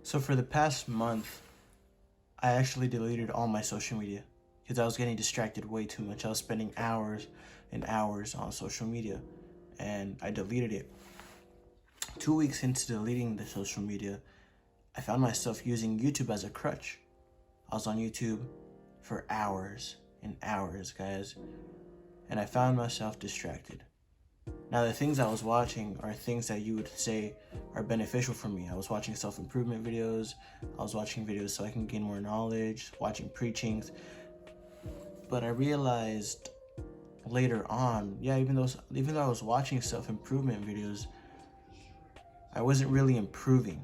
So for the past month, I actually deleted all my social media because I was getting distracted way too much. I was spending hours and hours on social media and I deleted it. 2 weeks into deleting the social media, I found myself using YouTube as a crutch. I was on YouTube for hours and hours, guys, and I found myself distracted. Now, the things I was watching are things that you would say are beneficial for me. I was watching self-improvement videos. I was watching videos so I can gain more knowledge, watching preachings. But I realized later on, even though I was watching self-improvement videos, I wasn't really improving.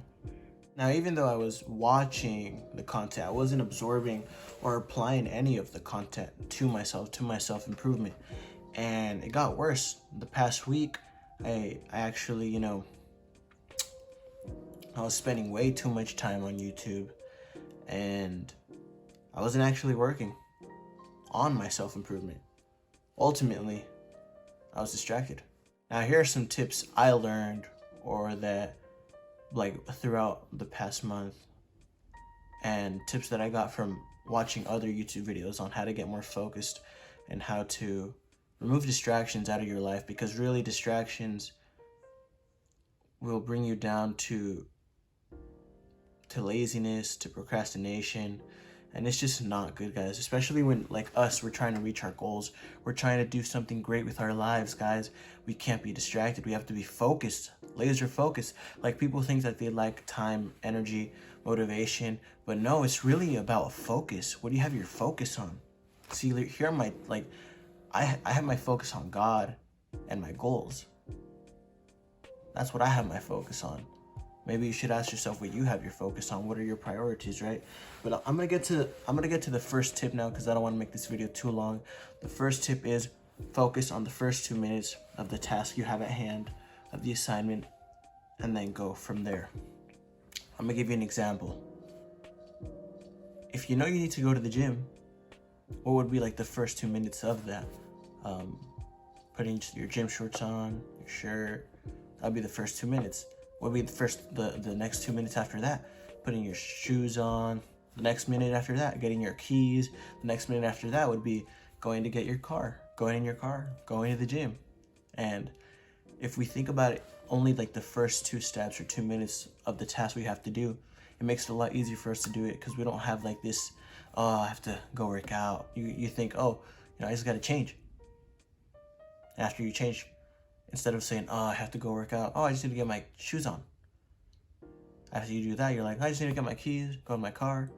Now, even though I was watching the content, I wasn't absorbing or applying any of the content to myself, to my self-improvement. And it got worse. The past week, I actually, I was spending way too much time on YouTube and I wasn't actually working on my self-improvement. Ultimately, I was distracted. Now, here are some tips I learned or that throughout the past month, and tips that I got from watching other YouTube videos on how to get more focused and how to remove distractions out of your life, because really distractions will bring you down to laziness, to procrastination, and it's just not good, guys. Especially when, like us, we're trying to reach our goals. We're trying to do something great with our lives, guys. We can't be distracted. We have to be focused, laser focused. Like, people think that they like time, energy, motivation, but no, it's really about focus. What do you have your focus on? See, here are my, I have my focus on God and my goals. That's what I have my focus on. Maybe you should ask yourself what you have your focus on. What are your priorities, right? But I'm gonna get to the first tip now, because I don't want to make this video too long. The first tip is focus on the first 2 minutes of the task you have at hand, of the assignment, and then go from there. I'm gonna give you an example. If you know you need to go to the gym, what would be like the first 2 minutes of that? Putting your gym shorts on, your shirt. That'll be the first 2 minutes. What would be the next 2 minutes after that? Putting your shoes on. The next minute after that, getting your keys. The next minute after that would be going to get your car, going in your car, going to the gym. And if we think about it, only like the first 2 steps or 2 minutes of the task we have to do, it makes it a lot easier for us to do it, because we don't have like this, oh, I have to go work out. You think, oh, I just got to change. After you change, instead of saying, oh, I have to go work out, oh, I just need to get my shoes on. After you do that, you're like, I just need to get my keys, go in my car.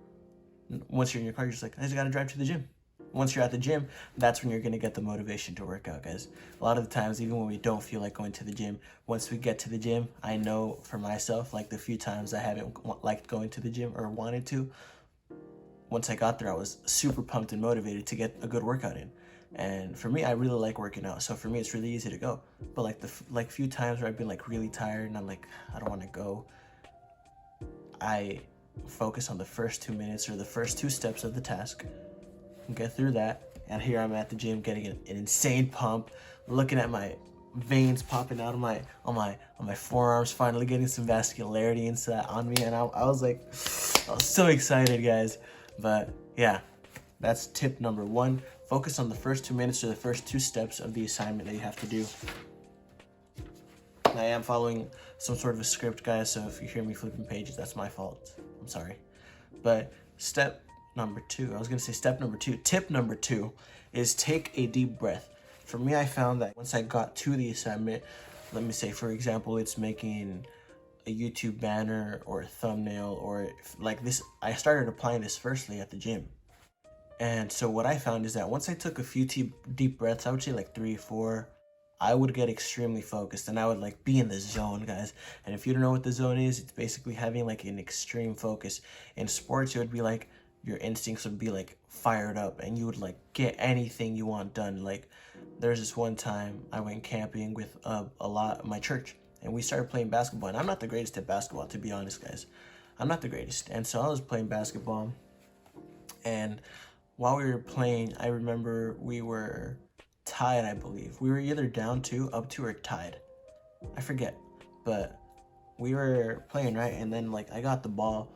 Once you're in your car, you're just like, I just gotta drive to the gym. Once you're at the gym, that's when you're gonna get the motivation to work out, guys. A lot of the times, even when we don't feel like going to the gym, once we get to the gym, I know for myself, like the few times I haven't liked going to the gym or wanted to, once I got there, I was super pumped and motivated to get a good workout in. And for me, I really like working out, so for me, it's really easy to go. But like few times where I've been like really tired and I'm like, I don't want to go, I focus on the first 2 minutes or the first 2 steps of the task, get through that, and here I'm at the gym getting an insane pump, looking at my veins popping out of on my forearms, finally getting some vascularity into that on me, and I was so excited, guys. But yeah, that's tip number 1. Focus on the first 2 minutes or the first 2 steps of the assignment that you have to do. I am following some sort of a script, guys, so if you hear me flipping pages, that's my fault. I'm sorry. But tip number 2 is take a deep breath. For me, I found that once I got to the assignment, let me say, for example, it's making a YouTube banner or a thumbnail or like this, I started applying this firstly at the gym. And so what I found is that once I took a few deep breaths, I would say like 3 or 4, I would get extremely focused and I would like be in the zone, guys. And if you don't know what the zone is, it's basically having like an extreme focus. In sports, it would be like your instincts would be like fired up and you would like get anything you want done. Like there's this one time I went camping with my church, and we started playing basketball. And I'm not the greatest at basketball, to be honest, guys. I'm not the greatest. And so I was playing basketball, and while we were playing, I remember we were tied, I believe. We were either down 2, up 2, or tied. I forget. But we were playing, right? And then like I got the ball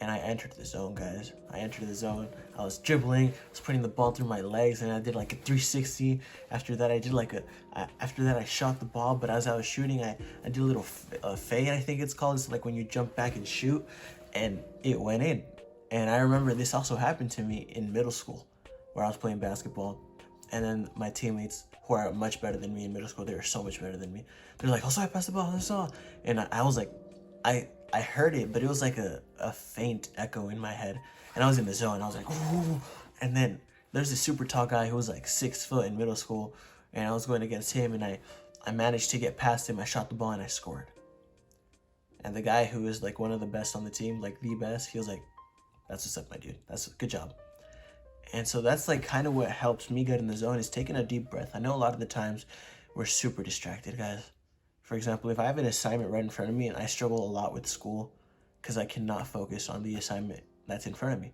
and I entered the zone, guys. I entered the zone. I was dribbling, I was putting the ball through my legs, and I did like a 360. After that, I did like after that, I shot the ball, but as I was shooting, I did a little fade, I think it's called. It's like when you jump back and shoot, and it went in. And I remember this also happened to me in middle school, where I was playing basketball. And then my teammates, who are much better than me in middle school, they were so much better than me. They're like, "Oh, so I passed the ball, that's all." And I was like, I heard it, but it was like a faint echo in my head. And I was in the zone. I was like, "Ooh." And then there's this super tall guy who was like 6 foot in middle school. And I was going against him, and I managed to get past him. I shot the ball and I scored. And the guy who was like one of the best on the team, like the best, he was like, "That's what's up, my dude. That's good job." And so that's like kind of what helps me get in the zone, is taking a deep breath. I know a lot of the times we're super distracted, guys. For example, if I have an assignment right in front of me, and I struggle a lot with school because I cannot focus on the assignment that's in front of me.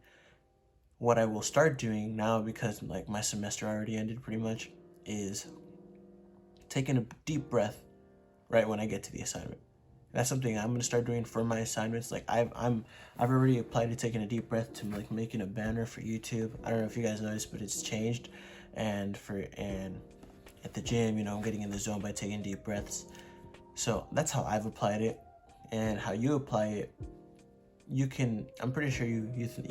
What I will start doing now, because like my semester already ended pretty much, is taking a deep breath right when I get to the assignment. That's something I'm gonna start doing for my assignments. Like I've already applied to taking a deep breath to like making a banner for YouTube. I don't know if you guys noticed, but it's changed. And at the gym, you know, I'm getting in the zone by taking deep breaths. So that's how I've applied it, and how you apply it. You can. I'm pretty sure you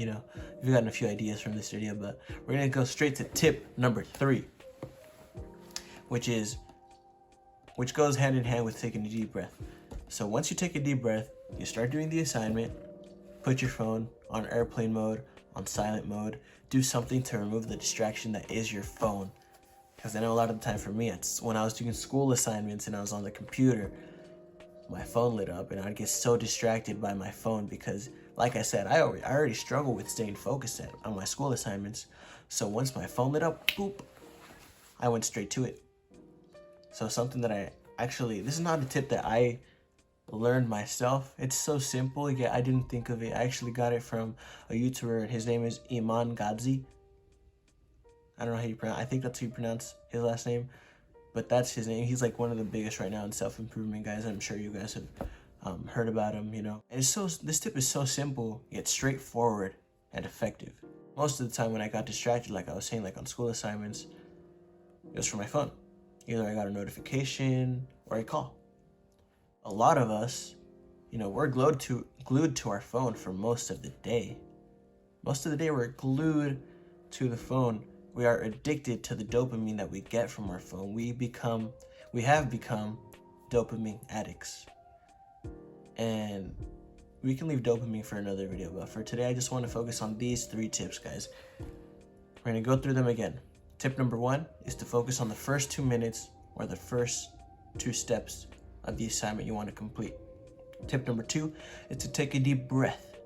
know, you've gotten a few ideas from this video, but we're gonna go straight to tip number 3, which goes hand in hand with taking a deep breath. So once you take a deep breath, you start doing the assignment, put your phone on airplane mode, on silent mode, do something to remove the distraction that is your phone. Because I know a lot of the time for me, it's when I was doing school assignments and I was on the computer, my phone lit up and I'd get so distracted by my phone because, like I said, I already struggle with staying focused on my school assignments. So once my phone lit up, boop, I went straight to it. So something that this is not a tip that I learned myself. It's so simple, yet I didn't think of it. I actually got it from a YouTuber, and his name is Iman Gadzhi. I don't know how you pronounce. I think that's how you pronounce his last name, but that's his name. He's like one of the biggest right now in self-improvement, guys. I'm sure you guys have heard about him, you know. And this tip is so simple yet straightforward and effective. Most of the time when I got distracted, like I was saying, like on school assignments, it was from my phone. Either I got a notification or a call. A lot of us, you know, we're glued to our phone for most of the day. Most of the day we're glued to the phone. We are addicted to the dopamine that we get from our phone. We have become dopamine addicts. And we can leave dopamine for another video, but for today I just want to focus on these 3 tips, guys. We're going to go through them again. Tip number 1 is to focus on the first 2 minutes or the first 2 steps of the assignment you want to complete. Tip number 2 is to take a deep breath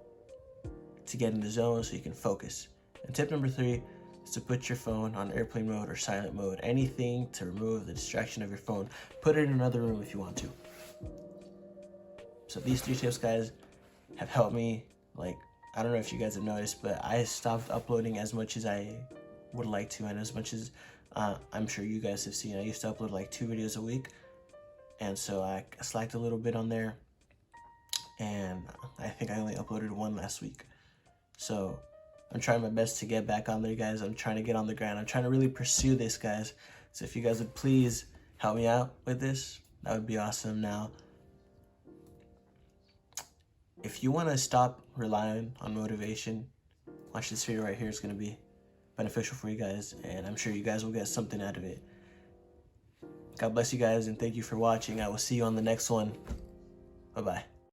to get in the zone so you can focus. And tip number 3 is to put your phone on airplane mode or silent mode. Anything to remove the distraction of your phone. Put it in another room if you want to. So these 3 tips, guys, have helped me. Like, I don't know if you guys have noticed, but I stopped uploading as much as I would like to, and as much as I'm sure you guys have seen. I used to upload like 2 videos a week, and so I slacked a little bit on there, and I think I only uploaded 1 last week. So I'm trying my best to get back on there, guys. I'm trying to get on the grind. I'm trying to really pursue this, guys. So if you guys would please help me out with this, that would be awesome. Now, if you want to stop relying on motivation, watch this video right here. It's going to be beneficial for you guys, and I'm sure you guys will get something out of it. God bless you guys, and thank you for watching. I will see you on the next one. Bye-bye.